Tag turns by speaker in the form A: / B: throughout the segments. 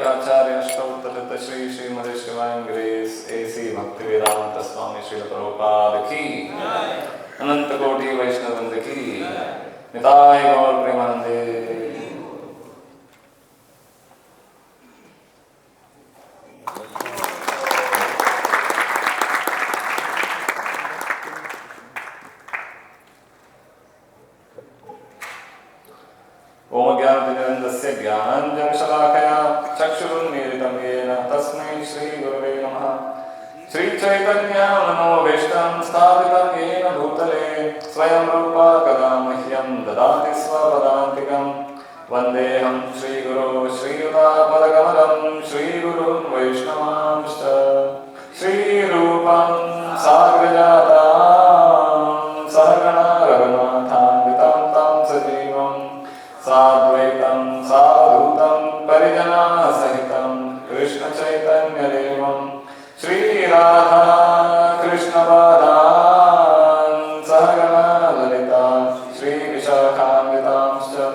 A: Acharya Shrautata Shri Srimati Shivang Grace A.C. Bhaktivedanta Swami Srila Prabhupada ki Ananta Koti Vaishnavanda ki Nitai Gaur Premanande. Om Gyanatinandasya Gyananjana Shalakaya Chakshurunmilitam Yena Tasmai Shri Gurave Namaha. Shri Chaitanya Manobhishtam Sthapitam Yena Bhutale Swayam Rupa Kadamahyam Dadati Svapadantikam Vandeham Shri Guru Shri Yuta Padakamalam Shri Guru Vaishnavamshta Shri Rupam Sagrajatam Sahagana Raghunathan Vitam Tam Sajivam Sadvaitam Sadhutam Parijana Sahitam Krishna Chaitanya Devam Shri Radha Krishna Padan Sahagana Lalita Shri Vishakhamritamscha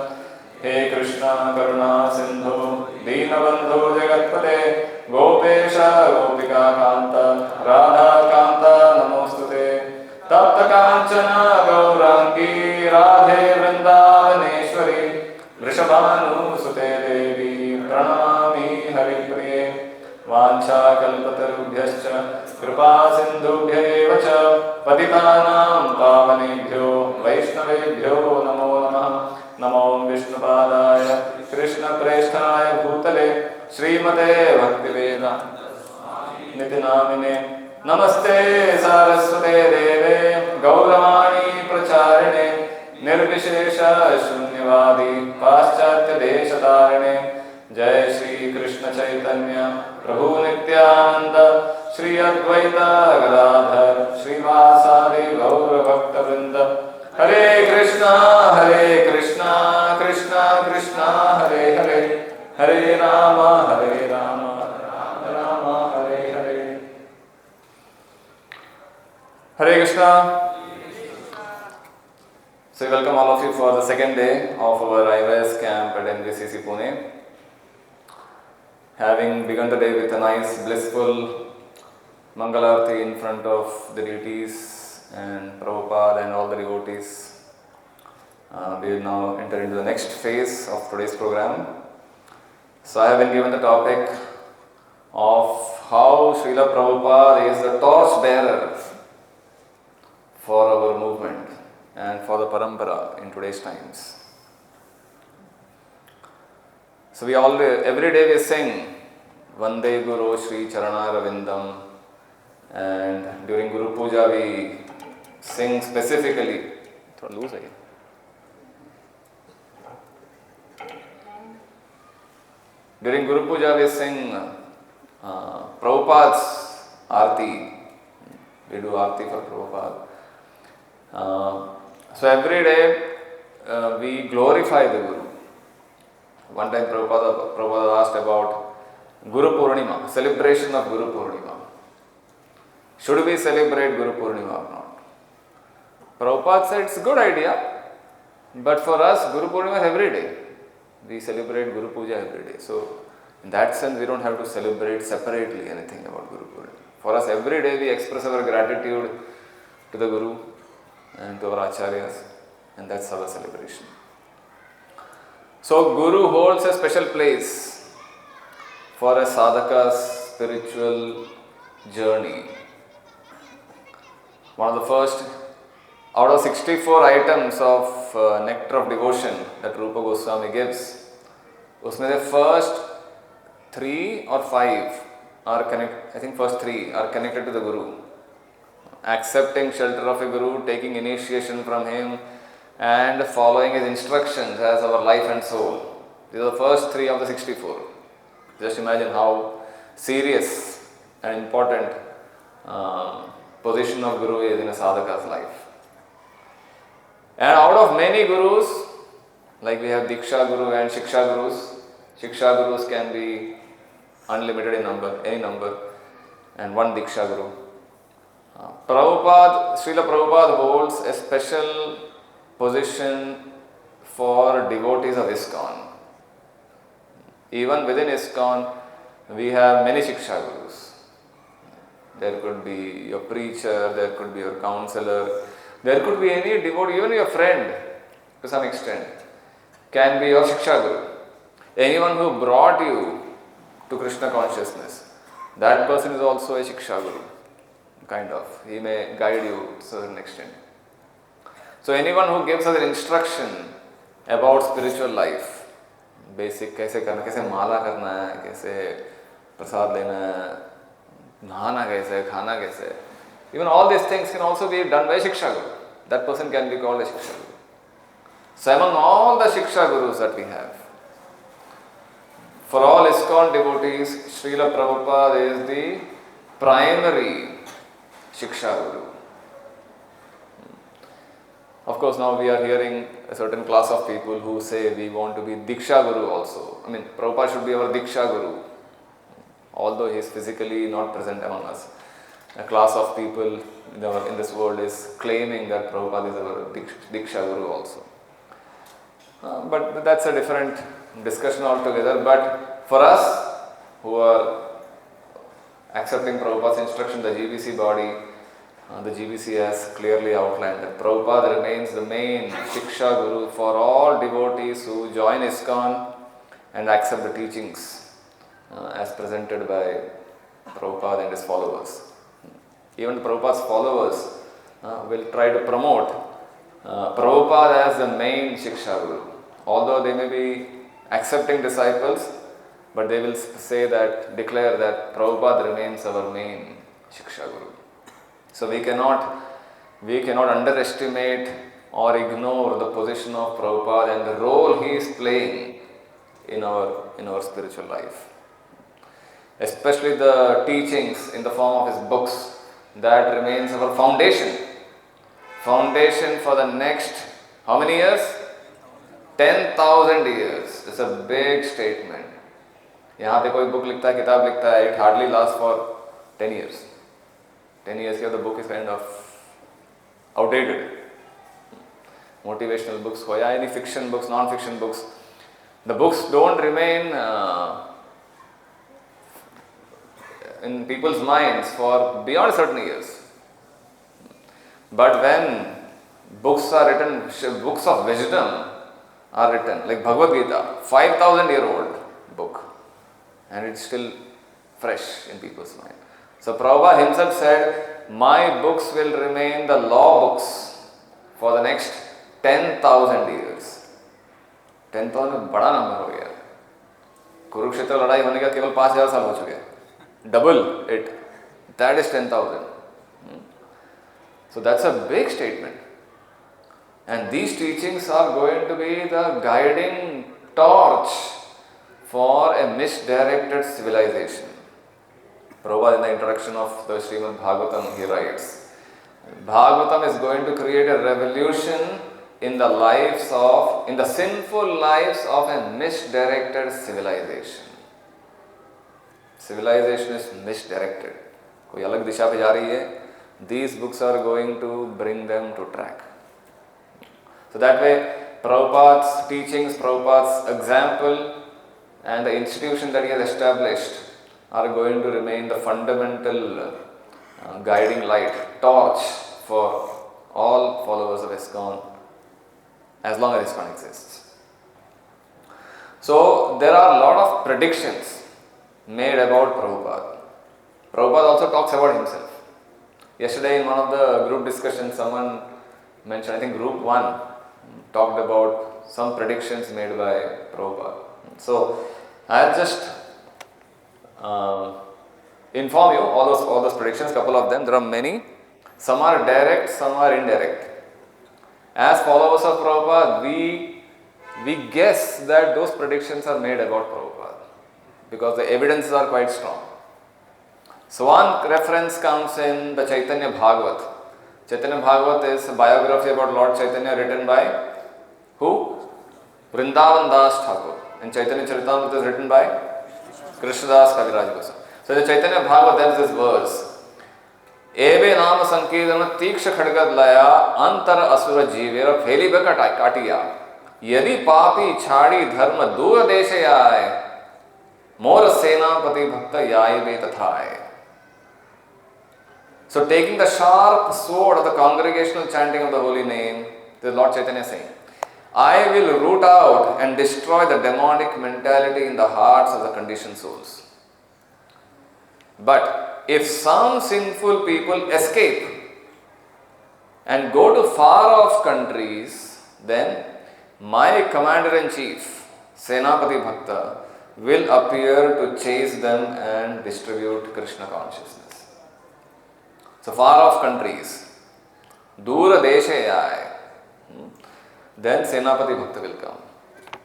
A: He Krishna Karuna Sindhu Deenabandhu Jagatpate Gopesha Gopika Kanta Radha Kanta Namostute Tapta Kanchana Gaurangi Radhe Vrindavaneshwari Vrishabhanu Sute Devi Pranamami Haripriye Vancha Kalpatarubhyascha Kripa Sindhubhya Evacha Patitanam Pavanebhyo Vaishnavebhyo Namo Namaha Namo Vishnupadaya Krishna Presthaya Bhutale Srimate Bhaktiveda Nitinamine Namaste Saraswate Deve Gauravani Pracharine Nirvishesha Shunyavadi Paschatya Deshatarine Jai Shri Krishna Chaitanya Prabhu Nityananda Shri Advaita Gadadhar Shri Vasadi Gaura Bhakta Vrinda Hare Krishna Krishna Krishna Hare Hare Hare Rama Rama Rama Hare Hare. Hare Krishna. So we welcome all of you for the second day of our ISKCON camp at NVCC Pune. Having begun the day with a nice blissful Mangalarti in front of the deities and Prabhupada and all the devotees, we will now enter into the next phase of today's program. So I have been given the topic of how Srila Prabhupada is the torchbearer for our movement and for the parampara in today's times. So every day we sing Vande Guru Shri Charana Ravindam, and during Guru Puja we sing specifically. During Guru Puja we sing Prabhupada's Aarti. We do Aarti for Prabhupada. So every day we glorify the Guru. One time Prabhupada asked about Guru Purnima, celebration of Guru Purnima. Should we celebrate Guru Purnima or not? Prabhupada said it's a good idea, but for us Guru Purnima is every day. We celebrate Guru Puja every day. So in that sense we don't have to celebrate separately anything about Guru Purnima. For us every day we express our gratitude to the Guru and to our Acharyas, and that's our celebration. So Guru holds a special place for a sadhaka's spiritual journey. One of the first, out of 64 items of nectar of devotion that Rupa Goswami gives, usme the first 3 or 5 are connected, I think first 3 are connected to the Guru. Accepting shelter of a Guru, taking initiation from him, and following his instructions as our life and soul. These are the first 3 of the 64. Just imagine how serious and important position of Guru is in a sadhaka's life. And out of many Gurus, like we have Diksha Guru and Shiksha Gurus, Shiksha Gurus can be unlimited in number, any number, and one Diksha Guru. Srila Prabhupada holds a special position for devotees of ISKCON. Even within ISKCON, we have many Shiksha Gurus. There could be your preacher, there could be your counselor, there could be any devotee, even your friend to some extent, can be your Shiksha Guru. Anyone who brought you to Krishna consciousness, that person is also a Shiksha Guru, kind of. He may guide you to a certain extent. So anyone who gives us an instruction about spiritual life, basic कैसे करना, कैसे माला करना है, कैसे प्रसाद लेना है, नहाना कैसे, खाना कैसे, even all these things can also be done by Shiksha Guru. That person can be called a Shiksha Guru. So among all the Shiksha Gurus that we have, for all ISKCON devotees, Srila Prabhupada is the primary Shiksha Guru. Of course, now we are hearing a certain class of people who say we want to be Diksha Guru also. I mean, Prabhupada should be our Diksha Guru, although he is physically not present among us. A class of people in this world is claiming that Prabhupada is our Diksha Guru also. But that's a different discussion altogether. But for us who are accepting Prabhupada's instruction, the GBC body, the GBC has clearly outlined that Prabhupada remains the main Shiksha Guru for all devotees who join ISKCON and accept the teachings as presented by Prabhupada and his followers. Even Prabhupada's followers will try to promote Prabhupada as the main Shiksha Guru. Although they may be accepting disciples, but they will declare that Prabhupada remains our main Shiksha Guru. So we cannot underestimate or ignore the position of Prabhupada and the role he is playing in our spiritual life. Especially the teachings in the form of his books, that remains our foundation. Foundation for the next, how many years? 10,000 years. It's a big statement. यहाँ पे कोई book लिखता है, किताब लिखता है, it hardly lasts for 10 years. 10 years here the book is kind of outdated. Motivational books, or any fiction books, non-fiction books. The books don't remain in people's minds for beyond certain years. But when books are written, books of wisdom are written, like Bhagavad Gita, 5,000-year-old book, and it's still fresh in people's mind. So Prabhupada himself said, my books will remain the law books for the next 10,000 years. 10,000 बड़ा number हो गया. कुरुक्षेत्र लड़ाई होने का केवल 5,000 साल हो चुके हैं. Double it. That is 10,000. So that's a big statement. And these teachings are going to be the guiding torch for a misdirected civilization. Prabhupada in the introduction of the Srimad Bhagavatam, he writes, Bhagavatam is going to create a revolution in the sinful lives of a misdirected civilization. Civilization is misdirected. कोई अलग दिशा पे जा रही है. These books are going to bring them to track. So that way, Prabhupada's teachings, Prabhupada's example, and the institution that he has established are going to remain the fundamental guiding light, torch for all followers of ISKCON as long as ISKCON exists. So there are a lot of predictions made about Prabhupada. Prabhupada also talks about himself. Yesterday in one of the group discussions, someone mentioned, I think group 1 talked about some predictions made by Prabhupada. So I'll just inform you all those predictions, couple of them. There are many. Some are direct, some are indirect. As followers of Prabhupada, we guess that those predictions are made about Prabhupada because the evidences are quite strong. So one reference comes in the Chaitanya Bhagavat. Chaitanya Bhagavat is a biography about Lord Chaitanya written by who? Vrindavan Das Thakur. And Chaitanya Charitamrita is written by Krishnadas Kaviraj Goswami. So the Chaitanya Bhagavat, there is this verse. Ebe nama sankirtana tiksha khadgad laya antar asura jivera pheli beka katiya yadi papi chhadi dharma dura deshayai More Senapati Bhakta Yaive Tathai. So taking the sharp sword of the congregational chanting of the holy name, the Lord Chaitanya saying, I will root out and destroy the demonic mentality in the hearts of the conditioned souls. But if some sinful people escape and go to far off countries, then my commander-in-chief, Senapati Bhakta, will appear to chase them and distribute Krishna consciousness. So far off countries, Dura Deshayai, then Senapati Bhakta will come.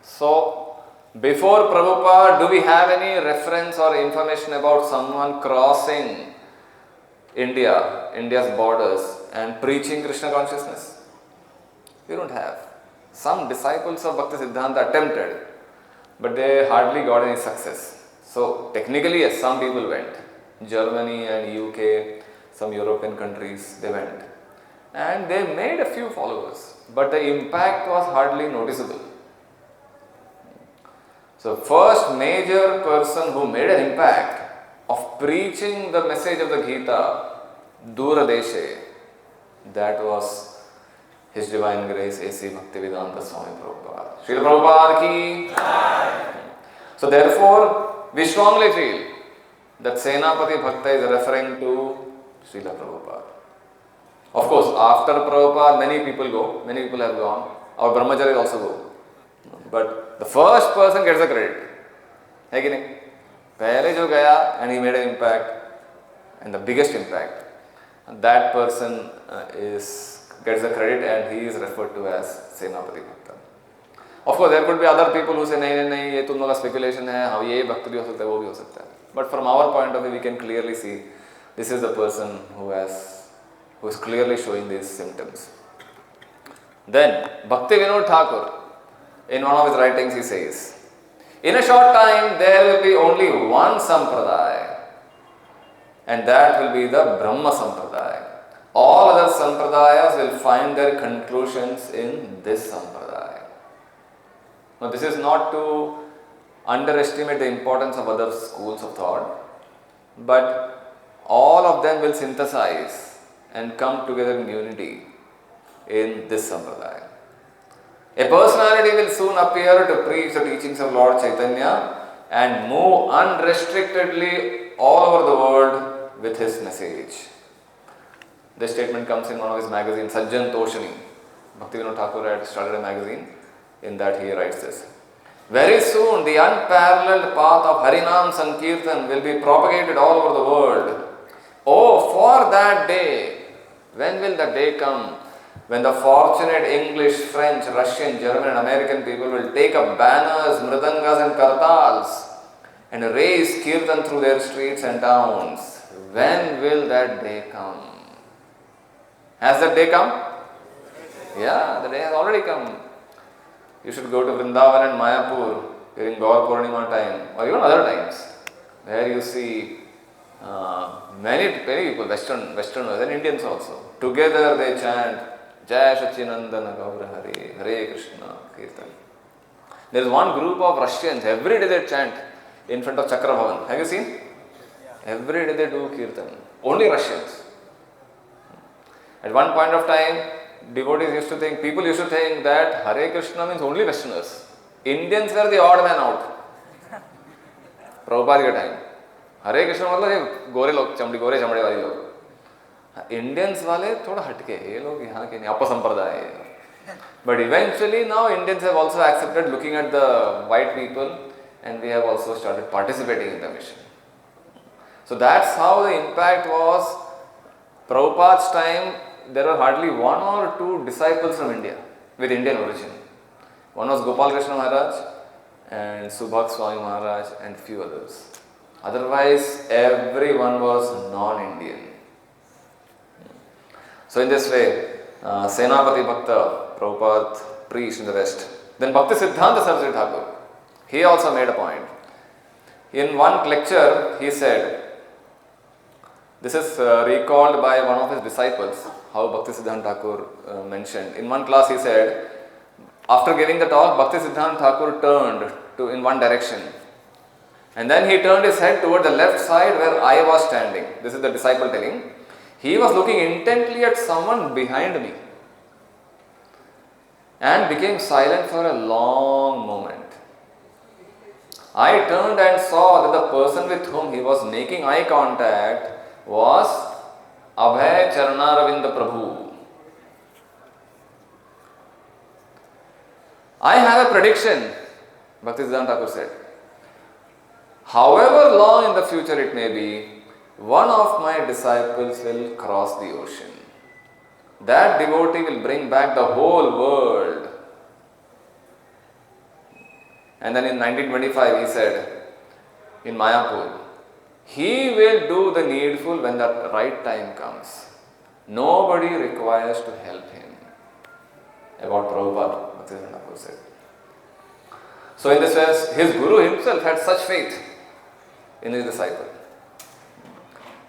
A: So, before Prabhupada, do we have any reference or information about someone crossing India's borders and preaching Krishna consciousness? We don't have. Some disciples of Bhakti Siddhanta attempted, but they hardly got any success. So, technically, yes, some people went. Germany and UK, some European countries, they went. And they made a few followers, but the impact was hardly noticeable. So, first major person who made an impact of preaching the message of the Gita, Dura Deshe, that was His Divine Grace A.C. Bhaktivedanta Swami Prabhupada. Srila Prabhupada ki. So, therefore, we strongly feel that Senapati Bhakta is referring to Srila Prabhupada. Of course, after Prabhupada, many people go, many people have gone. Our brahmacharis also go. But the first person gets the credit. है कि नहीं? पहले जो गया and he made an impact, and the biggest impact, that person gets the credit and he is referred to as Senapati Bhakta. Of course, there could be other people who say नहीं ये तुम लोग का speculation है, हाँ ये भक्त भी हो सकता है, वो भी हो सकता है. But from our point of view, we can clearly see this is the person who is clearly showing these symptoms. Then Bhakti Vinod Thakur, in one of his writings, he says, in a short time there will be only one sampradaya, and that will be the Brahma Sampradaya. All other sampradayas will find their conclusions in this sampradaya. Now, this is not to underestimate the importance of other schools of thought, but all of them will synthesize and come together in unity in this sampradaya. A personality will soon appear to preach the teachings of Lord Chaitanya and move unrestrictedly all over the world with his message. This statement comes in one of his magazines, Sajjan Toshani. Bhakti Vinod Thakur had started a magazine. In that he writes this. Very soon the unparalleled path of Harinam Sankirtan will be propagated all over the world. Oh, for that day! When will the day come when the fortunate English, French, Russian, German and American people will take up banners, mridangas and kartals and raise kirtan through their streets and towns? When will that day come? Has that day come? Yeah, the day has already come. You should go to Vrindavan and Mayapur during Gaur Purnima time or even other times where you see many people, Westerners and Indians also. Together they chant Jai Sachinandana Gaura Hare, Hare Krishna Kirtan. There is one group of Russians, every day they chant in front of Chakra Bhavan. Have you seen? Every day they do Kirtan. Only Russians. At one point of time, people used to think that Hare Krishna means only Westerners. Indians were the odd man out. Prabhupada ke time. Hare Krishna मतलब ये गोरे लोग, गोरे चमड़े वाले लोग. Indians वाले थोड़ा हटके, ये लोग यहाँ के नहीं, अपसंप्रदाय है. But eventually now Indians have also accepted looking at the white people and we have also started participating in the mission. So that's how the impact was. Prabhupada's time, there were hardly one or two disciples from India with Indian origin. One was Gopal Krishna Maharaj and Subhak Swami Maharaj and few others. Otherwise, everyone was non-Indian. So in this way, Senapati Bhakta, Prabhupada preached in the West. Then Bhakti Siddhanta Saraswati Thakur, he also made a point. In one lecture, he said, this is recalled by one of his disciples, how Bhakti Siddhanta Thakur mentioned. In one class he said, after giving the talk, Bhakti Siddhanta Thakur turned in one direction, And then he turned his head toward the left side where I was standing. This is the disciple telling. He was looking intently at someone behind me and became silent for a long moment. I turned and saw that the person with whom he was making eye contact was Abhay Charnaravinda Prabhu. I have a prediction, Bhaktisiddhanta Thakur said. However long in the future it may be, one of my disciples will cross the ocean. That devotee will bring back the whole world. And then in 1925 he said, in Mayapur, he will do the needful when the right time comes. Nobody requires to help him. About Prabhupada, Bhaktisiddhanta Thakur said. So in this way, his Guru himself had such faith in his disciple.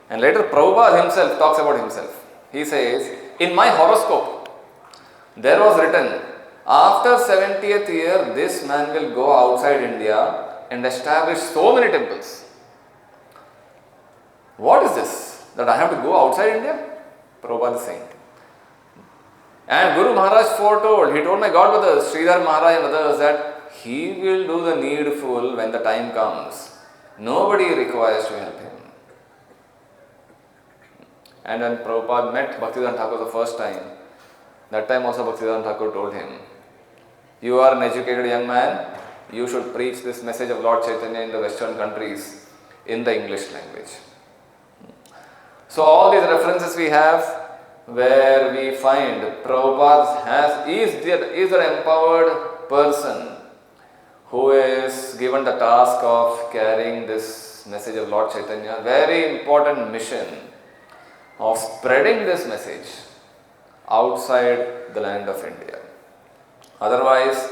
A: And later Prabhupada himself talks about himself. He says, in my horoscope, there was written, after 70th year, this man will go outside India and establish so many temples. What is this? That I have to go outside India? Prabhupada is saying. And Guru Maharaj foretold, he told my godbrothers, Sridhar Maharaj and others, that he will do the needful when the time comes. Nobody requires to help him. And when Prabhupada met Bhaktisiddhanta Thakur the first time, that time also Bhaktisiddhanta Thakur told him, you are an educated young man, you should preach this message of Lord Chaitanya in the Western countries in the English language. So all these references we have where we find Prabhupada is an empowered person who is given the task of carrying this message of Lord Chaitanya, very important mission of spreading this message outside the land of India. Otherwise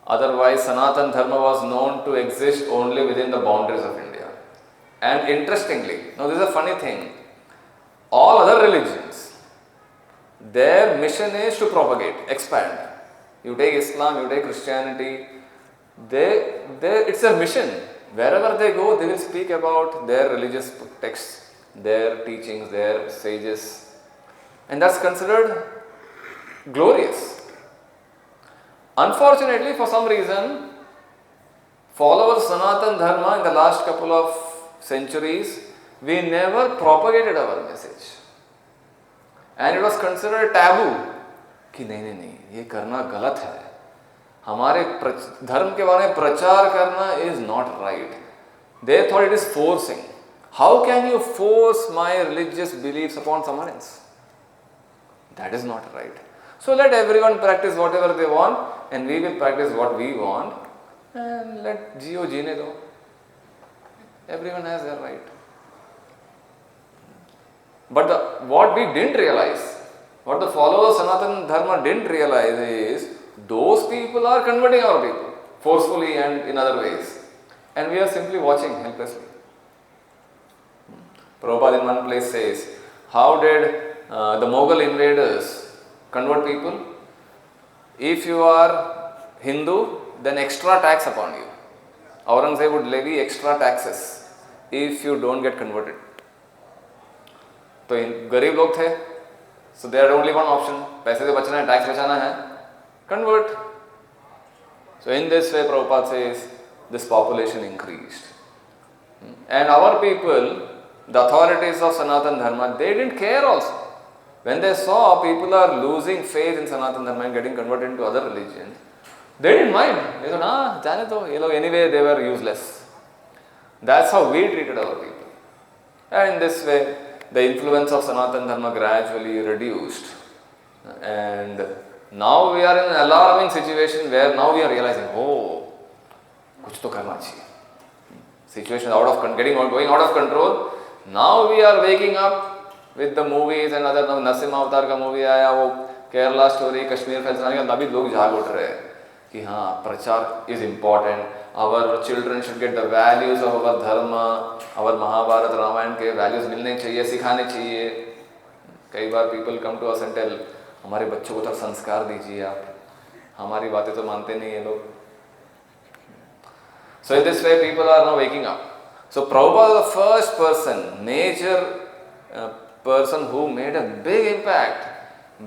A: Sanatana Dharma was known to exist only within the boundaries of India. And interestingly, now this is a funny thing, all other religions, their mission is to propagate, expand. You take Islam, you take Christianity, it's a mission. Wherever they go, they will speak about their religious texts, their teachings, their sages, and that's considered glorious. Unfortunately, for some reason, followers of Sanatana Dharma in the last couple of centuries, we never propagated our message. And it was considered taboo कि नहीं, ये करना गलत है. हमारे धर्म के बारे में प्रचार करना is not right. They thought it is forcing. How can you force my religious beliefs upon someone else? That is not right. So let everyone practice whatever they want and we will practice what we want and let Jio jeene do. Everyone has their right. But what we didn't realize, what the followers of Sanatana Dharma didn't realize is those people are converting our people forcefully and in other ways. And we are simply watching helplessly. Prabhupada in one place says, how did the Mughal invaders convert people? If you are Hindu, then extra tax upon you. Aurangzeb would levy extra taxes if you don't get converted. तो गरीब लोग थे, so they had only one option, पैसे से बचना है, tax बचाना है, convert. So in this way Prabhupada says this population increased. And our people, the authorities of Sanatana Dharma, they didn't care also. When they saw people are losing faith in Sanatana Dharma and getting converted into other religions, they didn't mind. They said, जाने दो, ये लोग anyway they were useless. That's how we treated our people. And in this way, the influence of Sanatana Dharma gradually reduced. And now we are in an alarming situation where now we are realizing, oh, कुछ तो करना चाहिए. Situation going out of control. Now we are waking up with the movies and other. Narasimha Avatar का movie आया, वो Kerala story, Kashmir Files आने का, अभी लोग जाग उठ रहे हैं कि हाँ, प्रचार is important. Our children should get the values of our dharma, our Mahabharata, Ramayana के values मिलने चाहिए, सिखाने चाहिए. कई बार people come to us and tell, हमारे बच्चों को तो संस्कार दीजिए आप, हमारी बातें तो मानते नहीं ये लोग. So in this way, people are now waking up. So Prabhupada was the first person, major person who made a big impact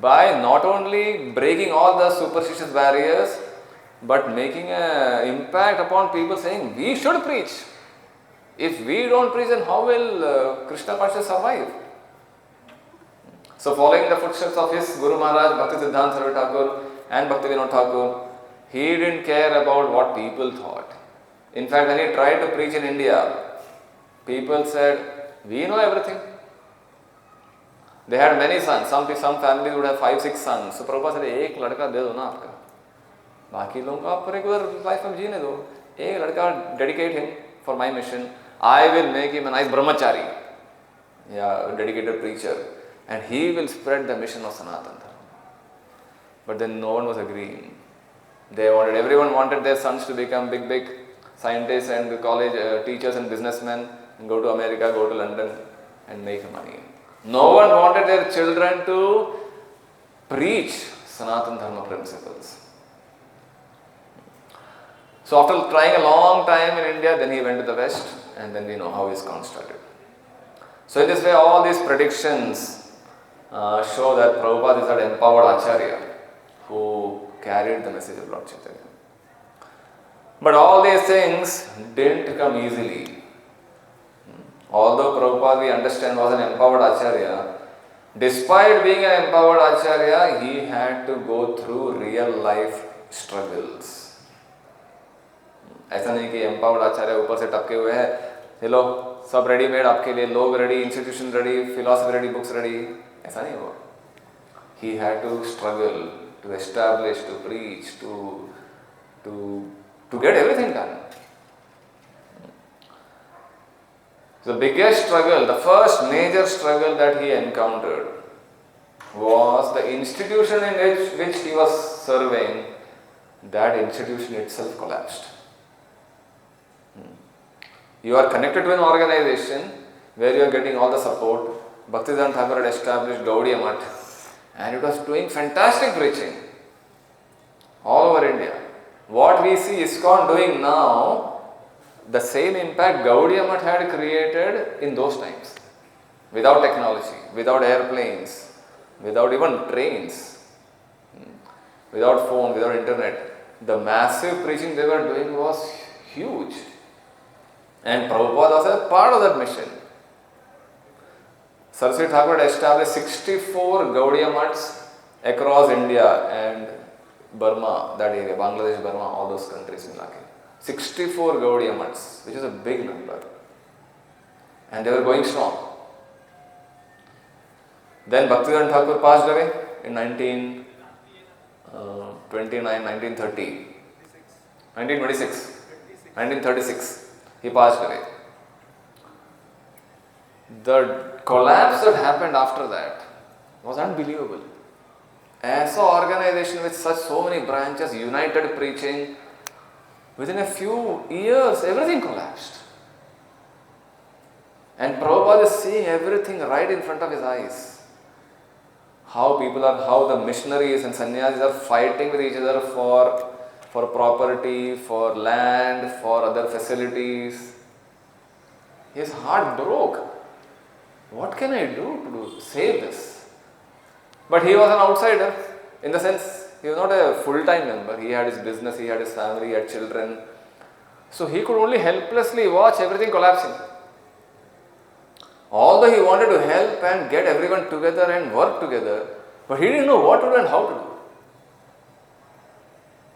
A: by not only breaking all the superstitious barriers, but making an impact upon people saying, we should preach. If we don't preach, then how will Krishna consciousness survive? So following the footsteps of his Guru Maharaj, Bhakti Siddhanta Saraswati Thakur and Bhakti Vinod Thakur, he didn't care about what people thought. In fact, when he tried to preach in India, people said, we know everything. They had many sons. Some families would have 5-6 sons. So Prabhupada said, एक लड़का दे दो ना आपका. बाकी लोगों को आप regular life में जीने दो. एक लड़का dedicate him for my mission. I will make him a nice brahmachari, a dedicated preacher, and he will spread the mission of Sanatana Dharma. But then no one was agreeing. Everyone wanted their sons to become big scientists and college teachers and businessmen, and go to America, go to London and make money. No one wanted their children to preach Sanatana Dharma principles. So after trying a long time in India, then he went to the West, and then we know how ISKCON started. So in this way, all these predictions show that Prabhupada is an empowered Acharya who carried the message of Lord Chaitanya. But all these things didn't come easily. Although Prabhupada, we understand, was an empowered Acharya, despite being an empowered Acharya, he had to go through real life struggles. ऐसा नहीं कि empowered Acharya ऊपर से टपके हुए हैं, ये लो सब रेडीमेड आपके लिए, लोग ready, institution ready, philosophy ready, books ready, ऐसा नहीं हुआ. He had to struggle to establish, to preach, to get everything done. The biggest struggle, the first major struggle that he encountered was the institution in which he was serving. That institution itself collapsed. You are connected to an organization where you are getting all the support. Bhaktisiddhanta Thakur had established Gaudiya Math, and it was doing fantastic preaching all over India. What we see ISKCON doing now, the same impact Gaudiya Math had created in those times. Without technology, without airplanes, without even trains, without phone, without internet. The massive preaching they were doing was huge. And Prabhupada was a part of that mission. Saraswati Thakur had established 64 Gaudiya Maths across India and Burma, that area, Bangladesh, Burma, all those countries in Laki. 64 Gaudiya Maths, which is a big number. And they were going strong. Then Bhaktisiddhanta Thakur passed away in 1936. He passed away. The collapse that happened after that was unbelievable. As an organization with so many branches, united preaching, within a few years, everything collapsed. And Prabhupada is seeing everything right in front of his eyes. How the missionaries and sannyasis are fighting with each other for property, for land, for other facilities. His heart broke. What can I do to save this? But he was an outsider, in the sense, he was not a full-time member. He had his business, he had his family, he had children. So he could only helplessly watch everything collapsing. Although he wanted to help and get everyone together and work together, but he didn't know what to do and how to do.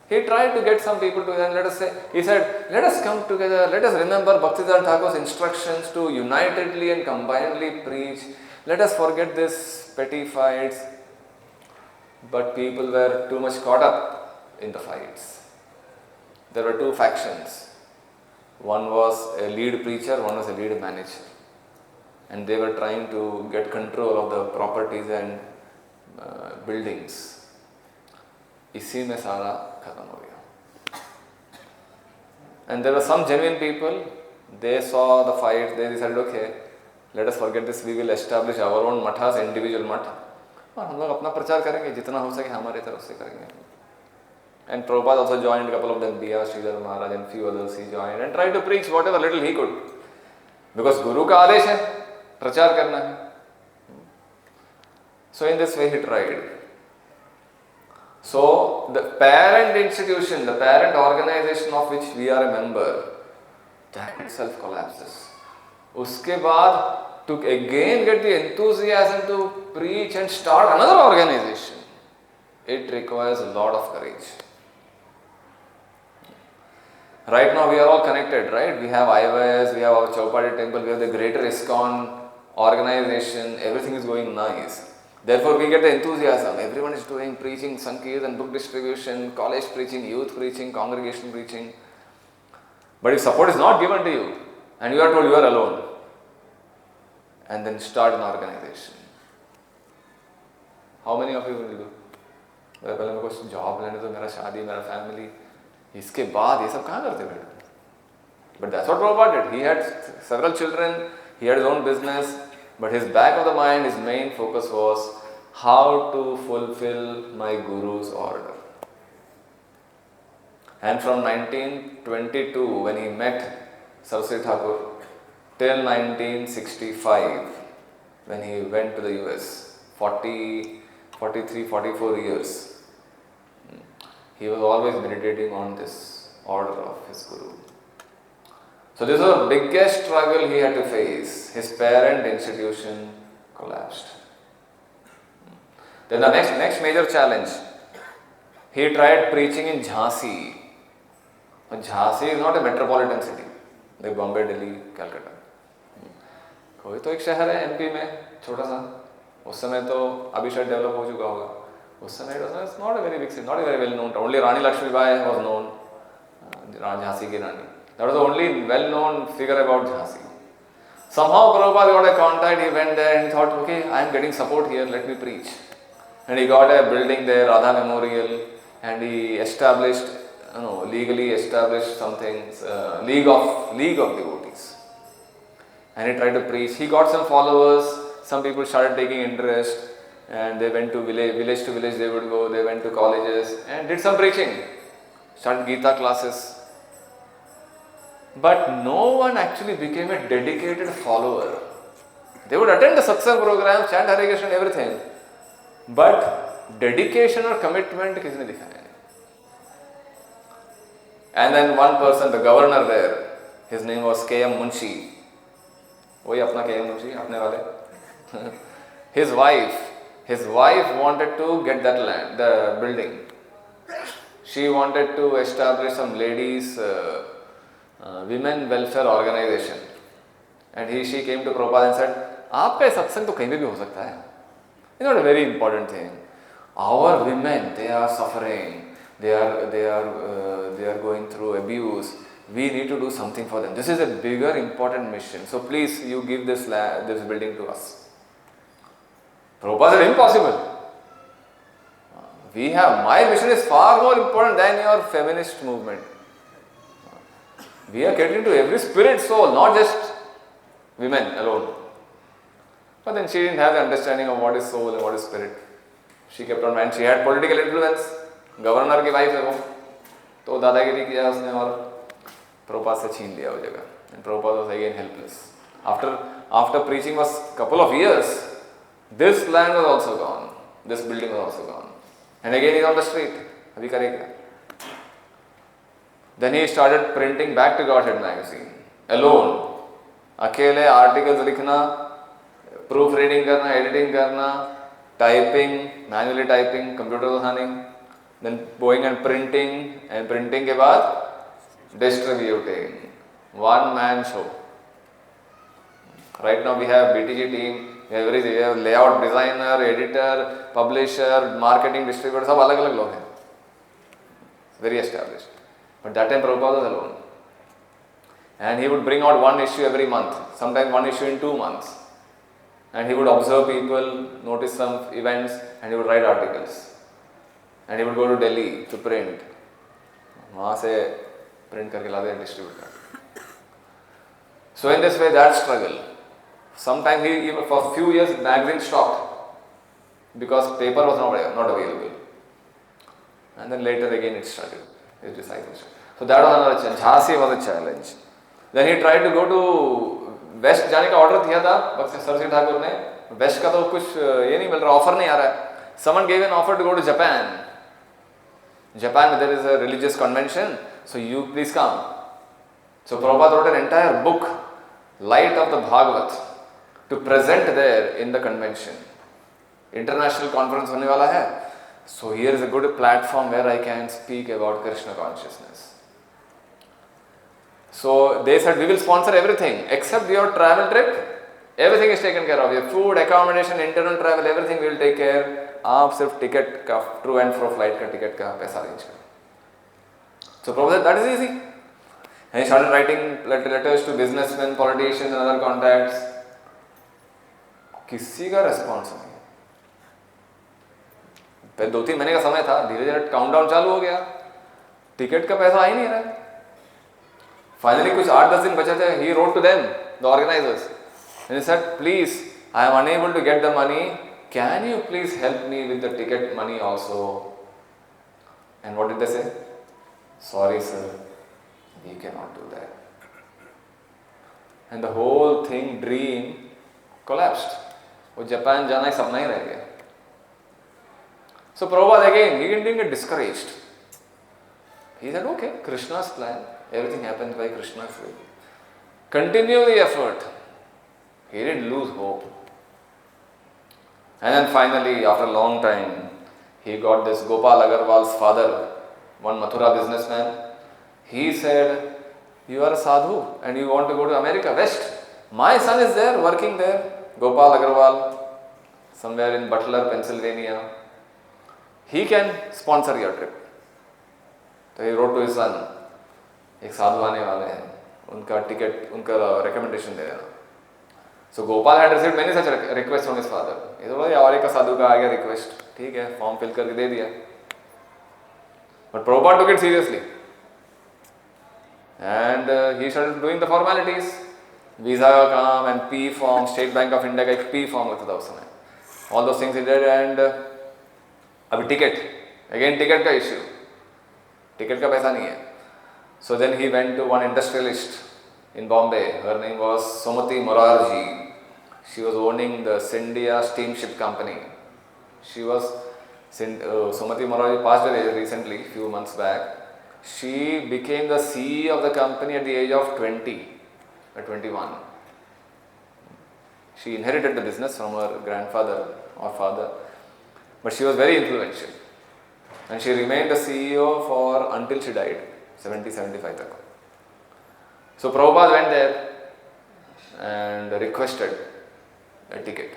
A: He tried to get some people together and he said, let us come together, let us remember Bhaktisiddhanta Thakur's instructions to unitedly and combinedly preach. Let us forget this petty fights. But people were too much caught up in the fights. There were two factions. One was a lead preacher, one was a lead manager. And they were trying to get control of the properties and buildings. इसी में सारा खत्म हो गया. And there were some genuine people. They saw the fight. They decided, okay, let us forget this. We will establish our own mathas, individual math. और हम लोग अपना प्रचार करेंगे, जितना हो सके हमारे तरफ से करेंगे. And Prabhupada also joined, a couple of them, B.R. Sridhar Maharaj and few others he joined and tried to preach whatever little he could. Because Guru ka आदेश है, प्रचार करना है. So in this way he tried. So the parent institution, the parent organization of which we are a member, that itself collapses. Uske baad, to again get the enthusiasm to preach and start another organization, it requires a lot of courage. Right now we are all connected, right? We have ISKCON, we have our Chowpatty temple, we have the greater ISKCON organization, everything is going nice. Therefore we get the enthusiasm. Everyone is doing preaching, sankirtan, book distribution, college preaching, youth preaching, congregation preaching. But if support is not given to you and you are told you are alone, and then start an organization, how many of you will do? पहले मेरे को job लेने दो, मेरा शादी, मेरा family, इसके बाद ये सब कहाँ करते बैठे? But that's what Prabhupada did. He had several children, he had his own business, but his back of the mind, his main focus was how to fulfill my Guru's order. And from 1922, when he met Saraswati Thakur, till 1965, when he went to the US, 43, 44 years, he was always meditating on this order of his Guru. So this was the biggest struggle he had to face. His parent institution collapsed. Then the next major challenge, he tried preaching in Jhansi. Jhansi is not a metropolitan city like Bombay, Delhi, Calcutta. कोई तो एक शहर है MP में छोटा सा, उस समय तो अभी शायद डेवलप हो चुका होगा. उस समय it's not a very big city, not a very well known. Only Rani Lakshmibai was known, Jhansi ki Rani. That was the only well known figure about Jhansi. Somehow Prabhupada got a contact, he went there and thought, okay, I am getting support here, let me preach. And he got a building there, Radha Memorial, and he established, legally established something, league of devotees. And he tried to preach. He got some followers, some people started taking interest, and they went to village to village they would go, they went to colleges and did some preaching, started Gita classes. But no one actually became a dedicated follower. They would attend the satsang program, chant Hare Krishna and everything, but dedication or commitment kisne dikhaya nahi. And then one person, the governor there, his name was K.M. Munshi. वही अपना K.M. Munshi, अपने वाले. His wife wanted to get that land, the building. She wanted to establish some ladies' women welfare organization. And she came to Prabhupada and said, आपका सत्संग तो कहीं भी हो सकता है. It's not a very important thing. Our women, they are suffering. They are going through abuse. We need to do something for them. This is a bigger, important mission. So please, you give this building to us. Prabhupada said, impossible. My mission is far more important than your feminist movement. We are catering to every spirit soul, not just women alone. But then she didn't have the understanding of what is soul and what is spirit. She kept on, and she had political influence. Governor की wife है वो, तो दादागिरी किया उसने और Prabhupada से छीन लिया वो जगह. And Prabhupada was again helpless. After preaching was couple of years, this land was also gone. This building was also gone. And again he is on the street. अभी करेगा. Then he started printing Back to Godhead magazine alone. अकेले articles लिखना, proofreading करना, editing करना, typing, manually typing, computer उठाने, then going and printing के बाद distributing. One man show. Right now we have BTG team, we have layout designer, editor, publisher, marketing distributor, सब अलग अलग लोग हैं. Very established. But that time Prabhupada was alone. And he would bring out one issue every month, sometimes one issue in 2 months. And he would observe people, notice some events, and he would write articles. And he would go to Delhi to print. वहाँ से print करके लाते हैं distributor. So in this way, that struggle. Sometimes even for a few years magazine stopped because paper was not available. And then later again it started, his discipleship. So that was another challenge. Jhansi was a challenge. Then he tried to go to West जाने का order दिया था बक्से Cersei Thakur ने. West का तो कुछ ये नहीं मिल रहा, offer नहीं आ रहा है. Someone gave an offer to go to Japan. Japan, there is a religious convention, so you please come. So Prabhupada wrote an entire book, Light of the Bhagavat, to present there in the convention. International conference होने वाला है. So here is a good platform where I can speak about Krishna consciousness. So they said, we will sponsor everything except your travel trip. Everything is taken care of. Your food, accommodation, internal travel, everything we will take care. आप सिर्फ ticket का to and fro flight का ticket का पैसा arrange करो. So Prabhu said, that is easy. And he started writing letters to businessmen, politicians and other contacts. किसी का response नहीं. पहले 2-3 महीने का समय था, धीरे धीरे काउंटडाउन चालू हो गया, टिकट का पैसा आ ही नहीं रहा. फाइनली कुछ 8-10 दिन बचे थे. He wrote to them, the organisers, and he said, please I am unable to get the money, can you please help me with the ticket money also. And what did they say? Sorry sir, we can not do that. And the whole thing, dream collapsed. वो Japan जाना ही सपना ही रह गया. So Prabhupada again, he didn't get discouraged. He said, okay, Krishna's plan, everything happens by Krishna's will. Continue the effort. He didn't lose hope. And then finally, after a long time, he got this Gopal Agarwal's father, one Mathura businessman. He said, you are a sadhu and you want to go to America, West. My son is there, working there, Gopal Agarwal, somewhere in Butler, Pennsylvania. He can sponsor your trip. So he wrote to his son, एक साधु आने वाले हैं, उनका ticket, उनका recommendation दे देना. So Gopal had received many such requests from his father. ये तो बोला और एक साधु का आ गया request, ठीक है, फॉर्म फिल करके दे दिया. But Prabhupada took it seriously, and he started doing the formalities. Visa का काम and P form, State Bank of India का एक P form लगता था उस समय. All those things he did, and अभी टिकट, अगेन टिकट का इश्यू, टिकट का पैसा नहीं है. So then he went to one industrialist in Bombay. Her name was Sumati Morarji. She was owning the Scindia steamship company. She was Sumati Morarji passed away recently, few months back. She became the CEO of the company at the age of 20 or 21. She inherited the business from her grandfather or father. But she was very influential, and she remained the CEO for until she died, 70-75 tak. So Prabhupada went there and requested a ticket.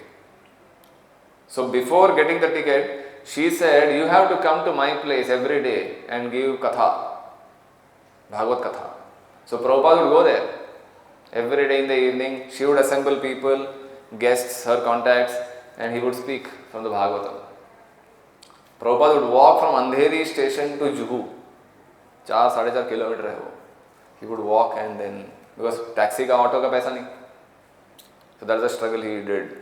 A: So before getting the ticket, she said, you have to come to my place every day and give katha, Bhagavad katha. So Prabhupada would go there every day in the evening. She would assemble people, guests, her contacts, and he would speak from the Bhagavatam. Prabhupada would walk from Andheri station to Juhu. 4-4.5 kilometre है वो. He would walk, and then because taxi का auto का पैसा नहीं, so that's the struggle he did.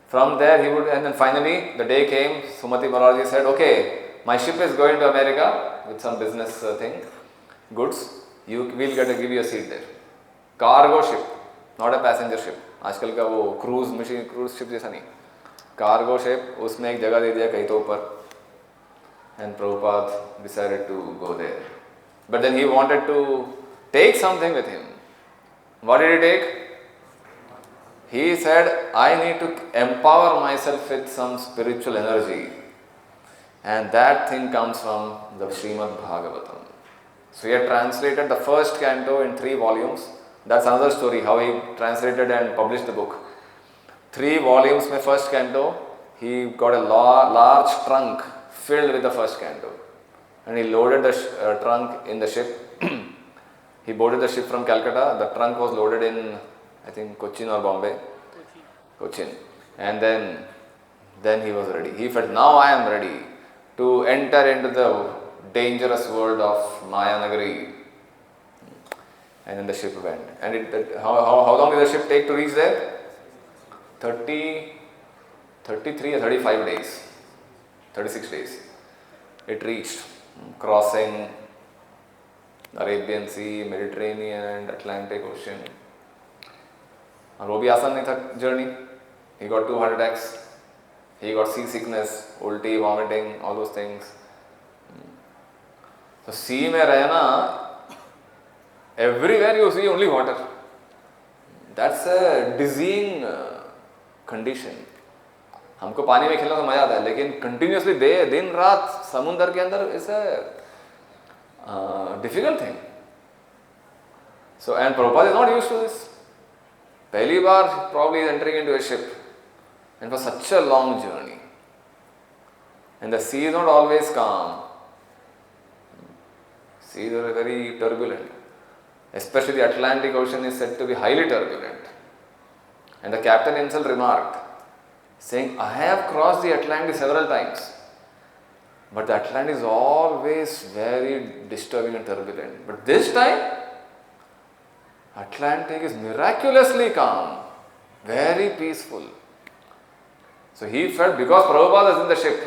A: From there he would, and then finally the day came. Sumati Morarji said, okay, my ship is going to America with some business thing, goods. You will give you a seat there. Cargo ship, not a passenger ship. आजकल का वो cruise ship जैसा नहीं. Cargo ship, उसमें एक जगह दे दिया कहीं तो ऊपर. And Prabhupada decided to go there. But then he wanted to take something with him. What did he take? He said, I need to empower myself with some spiritual energy. And that thing comes from the Srimad Bhagavatam. So he had translated the first canto in 3 volumes. That's another story, how he translated and published the book. 3 volumes में first canto, he got a large trunk filled with the first canto, and he loaded the trunk in the ship. He boarded the ship from Calcutta. The trunk was loaded in, I think, Cochin or Bombay. Cochin. And then he was ready. He felt, now I am ready to enter into the dangerous world of Maya Nagari. And then the ship went. And how long did the ship take to reach there? 33 or 35 days. 36 days. It reached. crossing Arabian Sea, Mediterranean and Atlantic Ocean. और वो भी आसान नहीं था journey. He got 2 heart attacks. He got seasickness, ulti, vomiting, all those things. So sea में रहना, everywhere you see only water. That's a dizzying condition. हमको पानी में खेलने तो मजा आता है, लेकिन कंटिन्यूसली दिन रात समुद्र के अंदर is a difficult thing. So and Prabhupada is not used to this. पहली बार probably is entering into a ship and for such a long journey, and the sea is not always calm. Seas are very turbulent, especially the Atlantic Ocean is said to be highly turbulent. And the captain himself remarked, saying, I have crossed the Atlantic several times, but the Atlantic is always very disturbing and turbulent. But this time, Atlantic is miraculously calm, very peaceful. So he felt because Prabhupada is in the ship,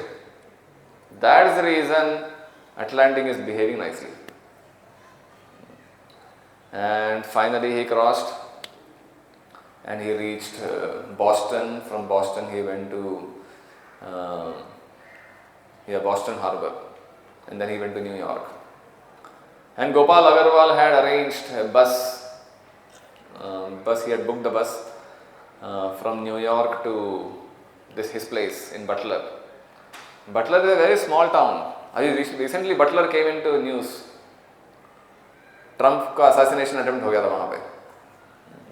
A: that is the reason Atlantic is behaving nicely. And finally he crossed and he reached Boston. From Boston he went to Boston Harbor, and then he went to New York. And Gopal Agarwal had arranged a bus. He had booked the bus from New York to his place in Butler. Butler is a very small town. Recently Butler came into news. Trump का assassination attempt हो गया था वहाँ पे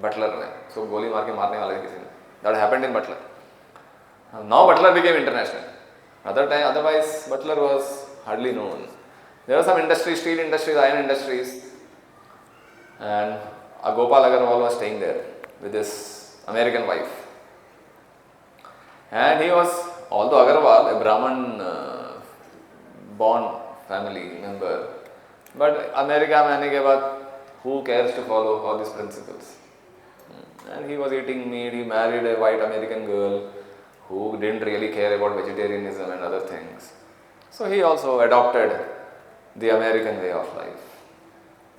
A: Buttler में. So गोली मार के मारने वाला किसी ने. That happened in Butler. Now Butler became international. Otherwise Butler was hardly known. There were some industries, steel industries, iron industries, and Gopal Agarwal was staying there with his American wife. And he was, although Agarwal, a Brahman born family member, but America में आने के बाद who cares to follow all these principles? And he was eating meat. He married a white American girl who didn't really care about vegetarianism and other things. So he also adopted the American way of life.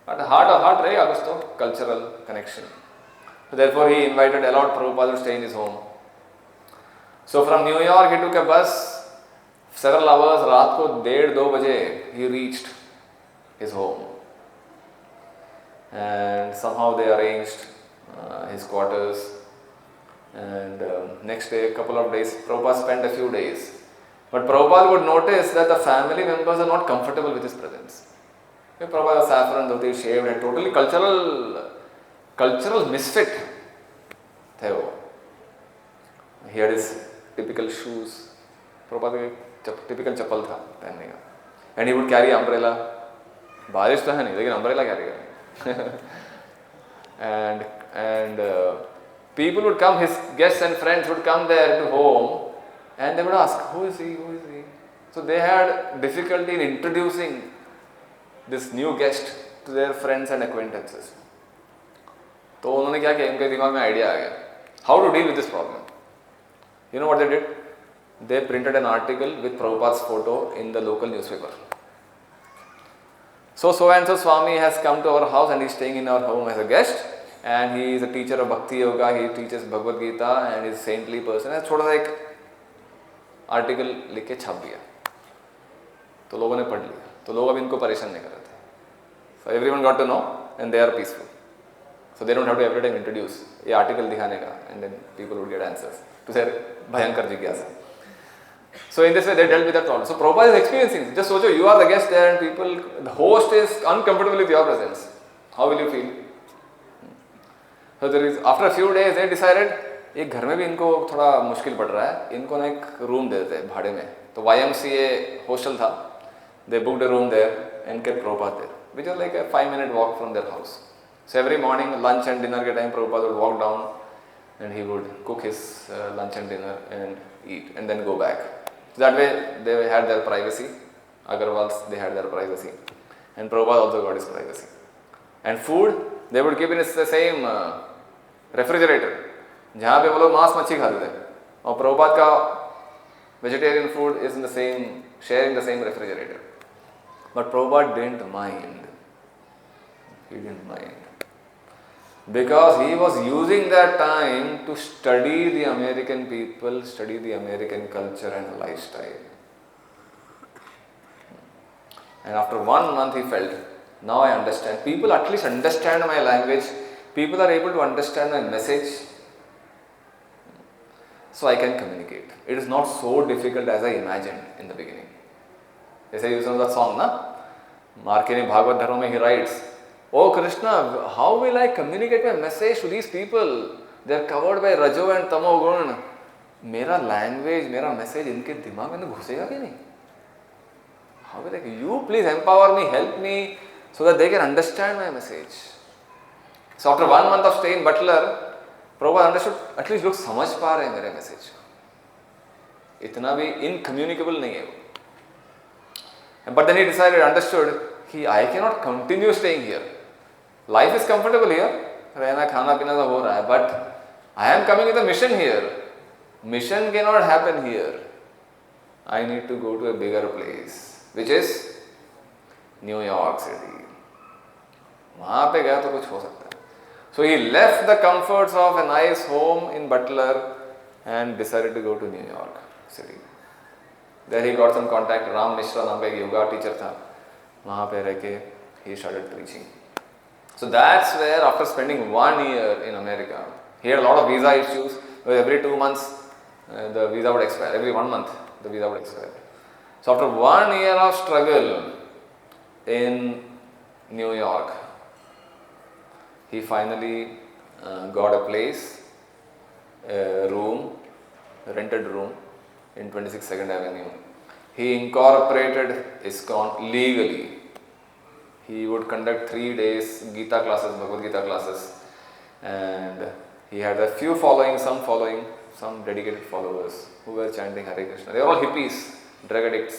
A: At the heart of heart रहेगा कुछ तो cultural connection. So therefore he invited allowed Prabhupada to stay in his home. So from New York he took a bus. Several hours, रात को 1:30-2 बजे he reached his home. And somehow they arranged his quarters. And next day, a couple of days, Prabhupada spent a few days. But Prabhupada would notice that the family members are not comfortable with his presence. Prabhupada was saffron, dhoti, shaved, and totally cultural misfit. He had his typical shoes. Prabhupada का typical चप्पल था पहनने का. And he would carry umbrella. बारिश तो है नहीं, लेकिन umbrella carry करें. And people would come, his guests and friends would come there to home, and they would ask, who is he? So they had difficulty in introducing this new guest to their friends and acquaintances. तो उन्होंने क्या किया, उनके दिमाग में idea आ गया, how to deal with this problem. You know what they did? They printed an article with Prabhupada's photo in the local newspaper. So and so Swami has come to our house and he is staying in our home as a guest, and he is a teacher of Bhakti Yoga, he teaches Bhagavad Gita and is a saintly person. ऐसा छोटा सा एक article लिख के छाप दिया, तो लोगों ने पढ़ लिया, तो लोग अब इनको परेशान नहीं कर रहे थे. So everyone got to know and they are peaceful. So they don't have to every time introduce ये आर्टिकल दिखाने का, and then people would get answers to their भयंकर जिज्ञासा. So in this way they dealt with that problem. So Prabhupada is experiencing. Just socho, you are the guest there and people, the host is uncomfortable with your presence. How will you feel? So there is, after a few days they decided, एक घर में भी इनको थोड़ा मुश्किल पड़ रहा है, इनको ना एक रूम दे देते हैं भाड़े में. तो YMCA hostel था. They booked a room there and kept Prabhupada there, which was like a 5-minute walk from their house. So every morning, lunch and dinner के time, Prabhupada would walk down and he would cook his lunch and dinner and eat and then go back. So that way they had their privacy. Agarwals, they had their privacy. And Prabhupada also got his privacy. And food, they would keep in the same refrigerator. जहाँ पे वो लोग मांस मच्छी खाते थे, और प्रभुपाद का vegetarian food is in the same, sharing the same refrigerator. But Prabhupada didn't mind. He didn't mind. Because he was using that time to study the American people, study the American culture and lifestyle. And after 1 month he felt, now I understand. People at least understand my language. People are able to understand my message. So I can communicate. It is not so difficult as I imagined in the beginning. जैसे you know that song, na? Markini Bhagavad Dharma mein he writes, "Oh Krishna, how will I communicate my message to these people? They are covered by Rajo and Tamo Gun. मेरा language, मेरा message इनके दिमाग में घुसेगा कि नहीं? How will I? You please empower me, help me, so that they can understand my message." So after 1 month of stay in Butler, Prabhupada understood, at least लोग समझ पा रहे हैं मेरे मैसेज. इतना भी incommunicable नहीं है वो. But then he decided, understood, I cannot continue staying here. Life is comfortable here. रहना खाना पीना तो हो रहा है. But I am coming with a mission here. Mission cannot happen here. I need to go to a bigger place, which is New York City. वहाँ पे गया तो कुछ हो सकता है. So he left the comforts of a nice home in Butler and decided to go to New York City. There he got some contact. Ram Mishra नाम का एक योगा टीचर था. वहाँ पे रह के he started preaching. So that's where after spending 1 year in America, he had a lot of visa issues. Every 2 months the visa would expire. Every 1 month the visa would expire. So after 1 year of struggle in New York, he finally got a place, a room, a rented room in 26 2nd Avenue. He incorporated ISKCON legally. He would conduct 3 days Gita classes, Bhagavad Gita classes, and he had a few following, some dedicated followers who were chanting Hare Krishna. They were all hippies, drug addicts.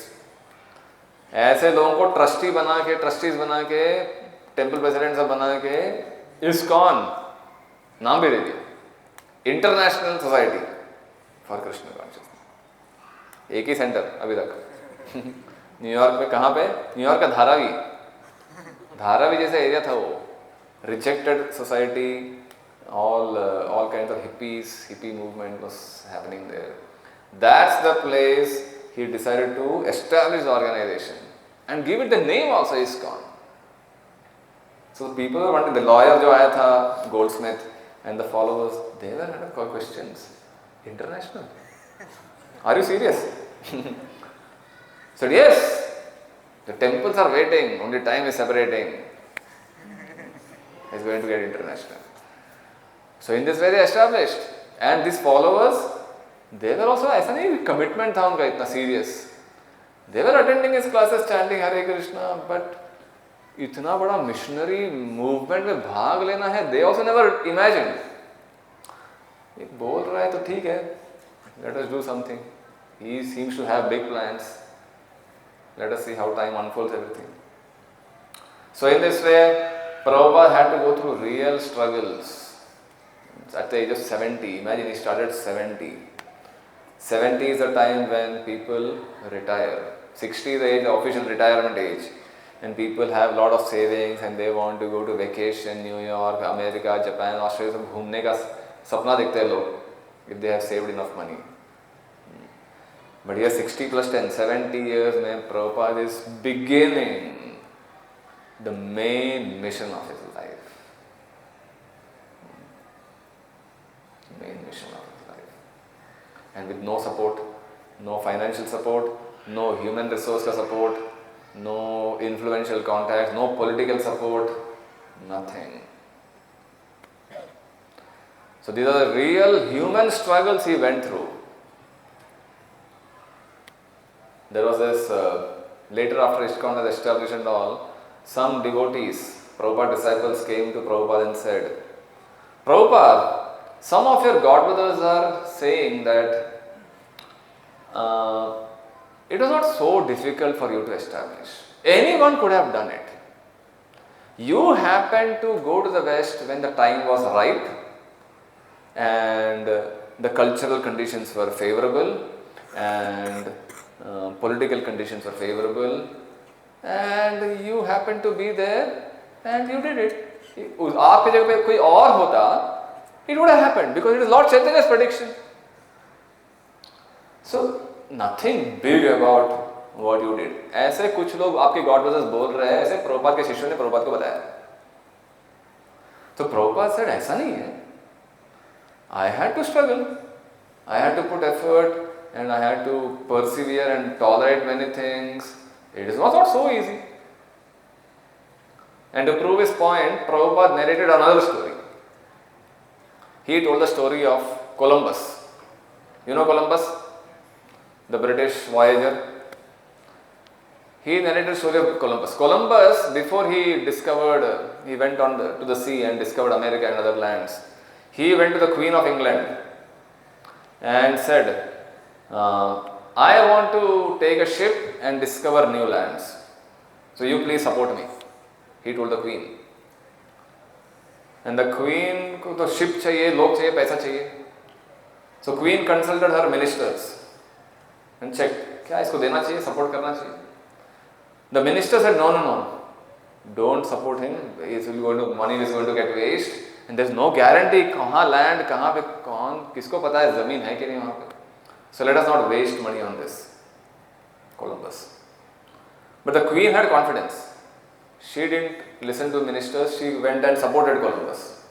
A: ऐसे लोगों को trustees बना के temple president सब बना के ISKCON नाम भी दे दिया, international society for Krishna consciousness. एक ही सेंटर अभी तक न्यूयॉर्क में. कहाँ पे? न्यूयॉर्क का धारावी जैसा एरिया था वो. Rejected society, all kinds of hippie movement was happening there. That's the place he decided to establish the organization and give it the name also, ISKCON. So people were wanting, the lawyer जो आया था, Goldsmith, and the followers, they were kind of questions. International? Are you serious? Said yes. The temples are waiting, only time is separating. It's going to get international. So in this way they established. And these followers, they were also, ऐसा नहीं commitment था उनका इतना serious. They were attending his classes, chanting Hare Krishna, but इतना बड़ा missionary movement में भाग लेना है, they also never imagined. एक बोल रहा है तो ठीक है, let us do something. He seems to have big plans. Let us see how time unfolds everything. So in this way, Prabhupada had to go through real struggles. At the age of 70, imagine he started 70. 70 is the time when people retire. 60 is the age, the official retirement age. And people have a lot of savings and they want to go to vacation, New York, America, Japan, Australia, सब घूमने का सपना देखते हैं लोग, if they have saved enough money. But here 60 plus 10, 70 years में Prabhupada is beginning the main mission of his life. Main mission of his life. And with no support, no financial support, no human resource ka support, no influential contacts, no political support, nothing. So these are the real human struggles he went through. There was this, later after ISKCON was established and all, some devotees, Prabhupada disciples came to Prabhupada and said, Prabhupada, some of your godbrothers are saying that it was not so difficult for you to establish. Anyone could have done it. You happened to go to the West when the time was ripe and the cultural conditions were favorable and political conditions were favorable and you happen to be there and you did it. आपकी जगह पे कोई और होता, it would have happened because it is Lord Chaitanya's prediction. So nothing big about what you did. ऐसे कुछ लोग आपके गॉड ब्रदर्स बोल रहे हैं, ऐसे प्रभुपाद के शिष्यों ने प्रभुपाद को बताया. तो प्रभुपाद said ऐसा नहीं है. I had to struggle. I had to put effort and I had to persevere and tolerate many things. It was not so easy. And to prove his point, Prabhupada narrated another story. He told the story of Columbus. You know Columbus? The British voyager. He narrated the story of Columbus. Columbus, before he discovered, he went on to the sea and discovered America and other lands. He went to the Queen of England and said, I want to take a ship and discover new lands. So you please support me. He told the Queen. And the Queen को तो ship चाहिए, लोग चाहिए, पैसा चाहिए. So Queen consulted her ministers and checked, क्या इसको देना चाहिए, support करना चाहिए. The minister said, no, don't support him. Money is going to get waste. And there's no guarantee कहाँ land, कहाँ पे कौन, किसको पता है ज़मीन है कि नहीं वहाँ पे. So let us not waste money on this. Columbus. But the Queen had confidence. She didn't listen to ministers. She went and supported Columbus.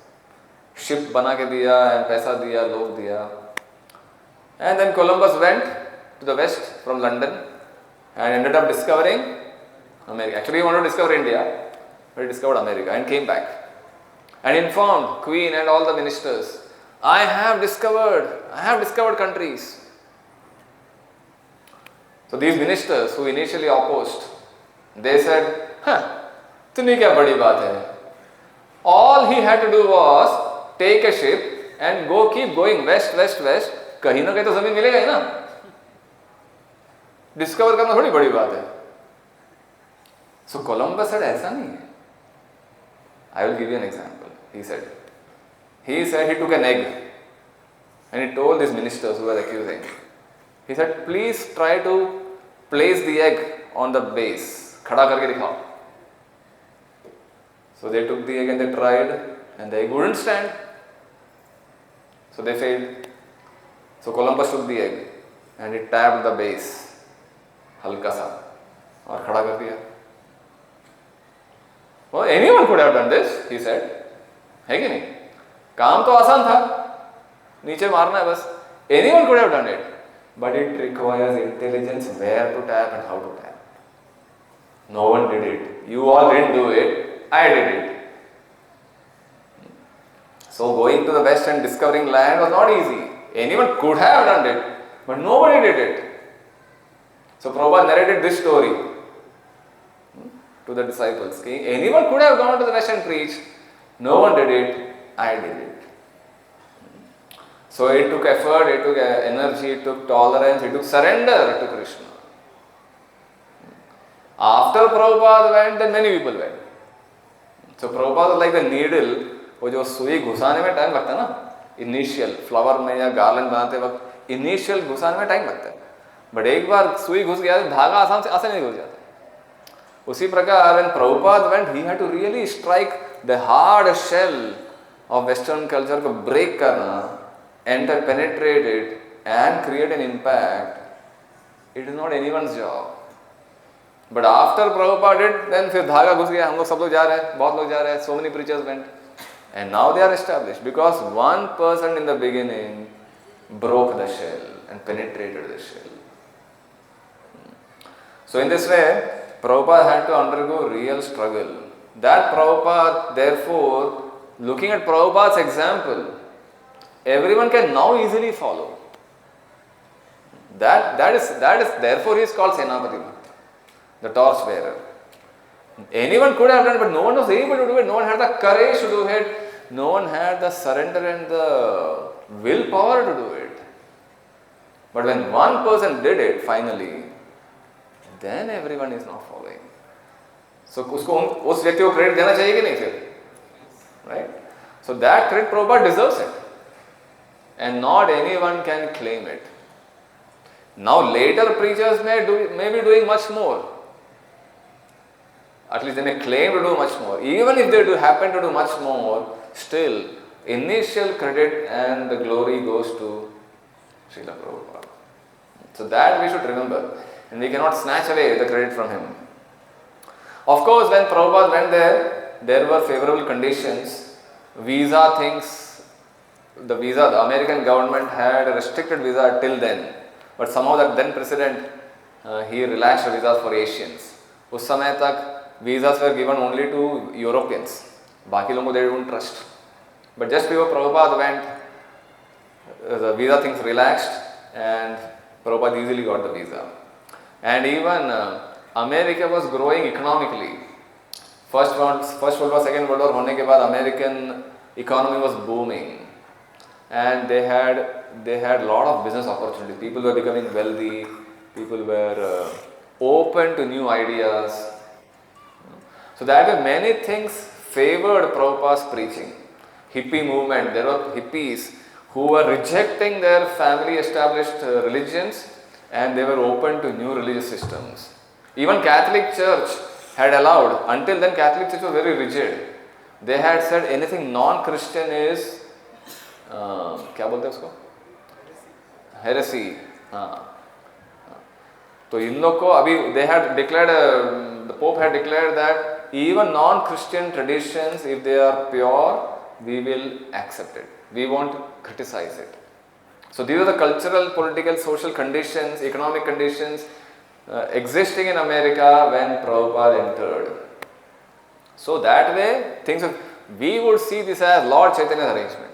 A: Ship बना के दिया and पैसा दिया, लोग दिया. And then Columbus went to the west from London and ended up discovering America. Actually, he wanted to discover India, but he discovered America and came back and informed Queen and all the ministers, I have discovered countries. So these ministers who initially opposed, they said, तुम्हें क्या बड़ी बात है? All he had to do was take a ship and keep going west. कहीं ना कहीं तो जमीन मिलेगा ही ना. डिस्कवर करना थोड़ी बड़ी बात है. So Columbus said ऐसा नहीं है. I will give you an example. He said he took an egg and he told these ministers who were accusing. He said, please try to place the egg on the base. खड़ा करके दिखाओ. So they took the egg and they tried and the egg wouldn't stand. So they failed. So Columbus took the egg and he tapped the base. हल्का सा और खड़ा कर दिया. Well, anyone could have done this, he said. है कि नहीं? काम तो आसान था. नीचे मारना है बस. Anyone could have done it. But it requires intelligence where to tap and how to tap. No one did it. You all didn't do it. I did it. So going to the west and discovering land was not easy. Anyone could have done it, but nobody did it. So Prabhupada narrated this story to the disciples. Anyone could have gone to the west and preached. No one did it. I did it. So it took effort, it took energy, it took tolerance, it took surrender to Krishna. After Prabhupada went, then many people went. So Prabhupada was like the needle, वो जो सुई घुसाने में time लगता है ना, initial flower में या garland बनाते वक्त इनिशियल घुसाने में टाइम लगता है, बट एक बार सुई घुस गया तो धागा आसान नहीं घुस जाता. उसी प्रकार when Prabhupada went, he had to really strike the hard shell of Western culture को break करना, enter, penetrate it and create an impact. It is not anyone's job. But after Prabhupada did, then फिर धागा घुस गया, हम लोग सब लोग जा रहे हैं, बहुत लोग जा रहे हैं, so many preachers went. And now they are established because one person in the beginning broke the shell and penetrated the shell. So in this way, Prabhupada had to undergo real struggle. That Prabhupada, therefore, looking at Prabhupada's example, everyone can now easily follow. That is therefore he is called Senapati Bhakta, the torchbearer. Anyone could have done it, but no one was able to do it. No one had the courage to do it. No one had the surrender and the willpower to do it. But when one person did it finally, then everyone is now following. So उसको उस व्यक्ति को credit देना चाहिए कि नहीं फिर? Right? So that credit Prabhupada deserves it. And not anyone can claim it. Now later preachers may be doing much more. At least they may claim to do much more. Even if they happen to do much more, still initial credit and the glory goes to Srila Prabhupada. So that we should remember, and we cannot snatch away the credit from him. Of course, when Prabhupada went there were favorable conditions. Visa things, the American government had restricted visa till then. But somehow that then president, he relaxed the visas for Asians. उस समय तक visas were given only to Europeans. बाकी लोगों को they don't trust. But just before Prabhupada went, the visa things relaxed and Prabhupada easily got the visa. And even America was growing economically. First World War, Second World War होने के बाद American economy was booming, and they had lot of business opportunities. People were becoming wealthy. People were open to new ideas. So that way many things favored Prabhupada's preaching. Hippie movement. There were hippies who were rejecting their family established religions, and they were open to new religious systems. Even Catholic Church had allowed, until then Catholic Church was very rigid. They had said anything non-Christian is, क्या बोलते हैं उसको? Heresy. तो इन लोग को अभी they had declared, the Pope had declared that even non-Christian traditions, if they are pure, we will accept it. We won't criticize it. So these are the cultural, political, social conditions, economic conditions existing in America when Prabhupada entered. So that way, we would see this as Lord Chaitanya's arrangement.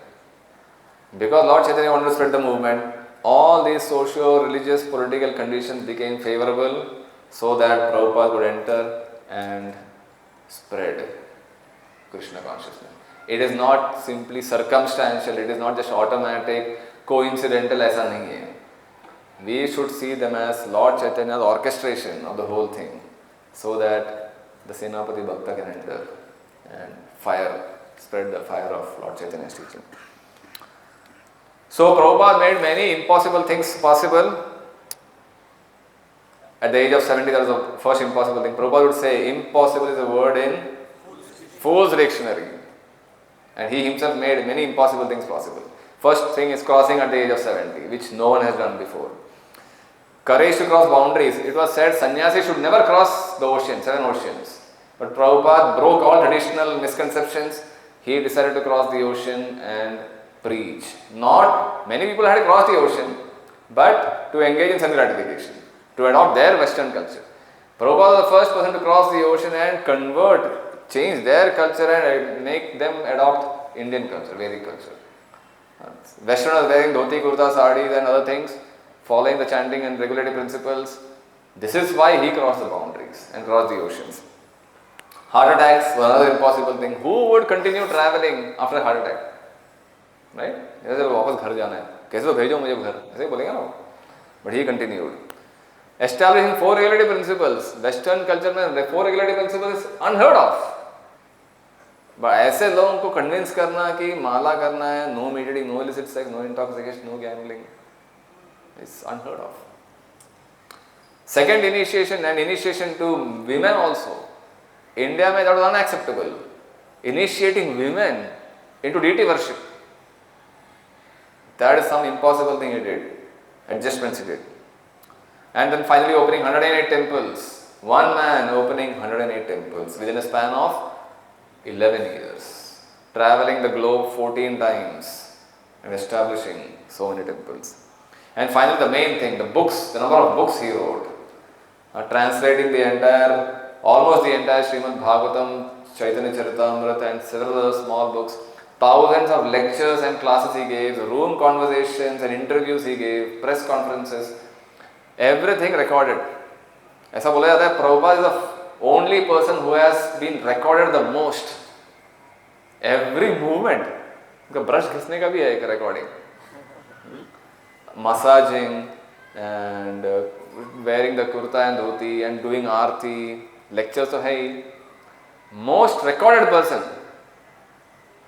A: Because Lord Chaitanya wanted to spread the movement, all these socio-religious, political conditions became favorable so that Prabhupada would enter and spread Krishna consciousness. It is not simply circumstantial, it is not just automatic, coincidental, ऐसा नहीं है. We should see them as Lord Chaitanya's orchestration of the whole thing, so that the Senapati Bhakta can enter and spread the fire of Lord Chaitanya's teaching. So Prabhupada made many impossible things possible. At the age of 70, that was the first impossible thing. Prabhupada would say, impossible is a word in Fool's Dictionary. And he himself made many impossible things possible. First thing is crossing at the age of 70, which no one has done before. Courage to cross boundaries. It was said sannyasi should never cross the ocean, 7 oceans. But Prabhupada broke all traditional misconceptions. He decided to cross the ocean and preach. Not many people had crossed the ocean, but to engage in sense gratification, to adopt their Western culture. Prabhupada was the first person to cross the ocean and change their culture and make them adopt Indian culture, Vedic culture. Westerners wearing dhoti, kurta, saris and other things, following the chanting and regulatory principles. This is why he crossed the boundaries and crossed the oceans. Heart attacks were another impossible thing. Who would continue traveling after a heart attack? Right? जैसे वापस घर जाना है, कैसे तो भेजो मुझे घर, ऐसे ही बोलेंगे ना. But he continued. Establishing 4 regulatory principles. Western culture में 4 regulatory principles is unheard of. But ऐसे लोगों को convince करना कि माला करना है, no meat eating, no illicit sex, no intoxication, no gambling, is unheard of. Second, initiation, and initiation to women also. India में that was unacceptable. Initiating women into deity worship. That is some impossible thing he did. Adjustments he did. And then finally opening 108 temples. One man opening 108 temples within a span of 11 years. Traveling the globe 14 times and establishing so many temples. And finally the main thing, the books, the number of books he wrote. Translating almost the entire Srimad Bhagavatam, Chaitanya Charitamrita and several other small books. Thousands of lectures and classes he gave, room conversations and interviews he gave, press conferences, everything recorded. ऐसा बोला जाता है, Prabhupada is the only person who has been recorded the most. Every movement. उनका brush घिसने का भी है एक recording. Massaging and wearing the kurta and dhoti and doing aarti, lectures तो है ही. Most recorded person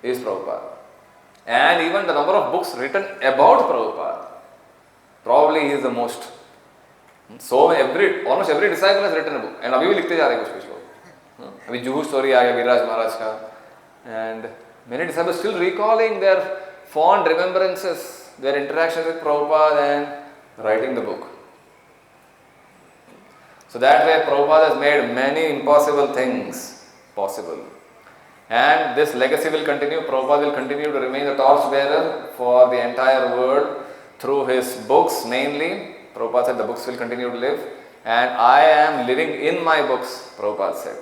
A: is Prabhupada. And even the number of books written about Prabhupada, probably he is the most. So almost every disciple has written a book. And अभी भी लिखते जा रहे हैं कुछ लोग. अभी जुहू स्टोरी आ गया वीरराज महाराज का, and many disciples still recalling their fond remembrances, their interactions with Prabhupada and writing the book. So that way Prabhupada has made many impossible things possible. And this legacy will continue. Prabhupada will continue to remain the torchbearer for the entire world through his books mainly. Prabhupada said the books will continue to live. And I am living in my books, Prabhupada said.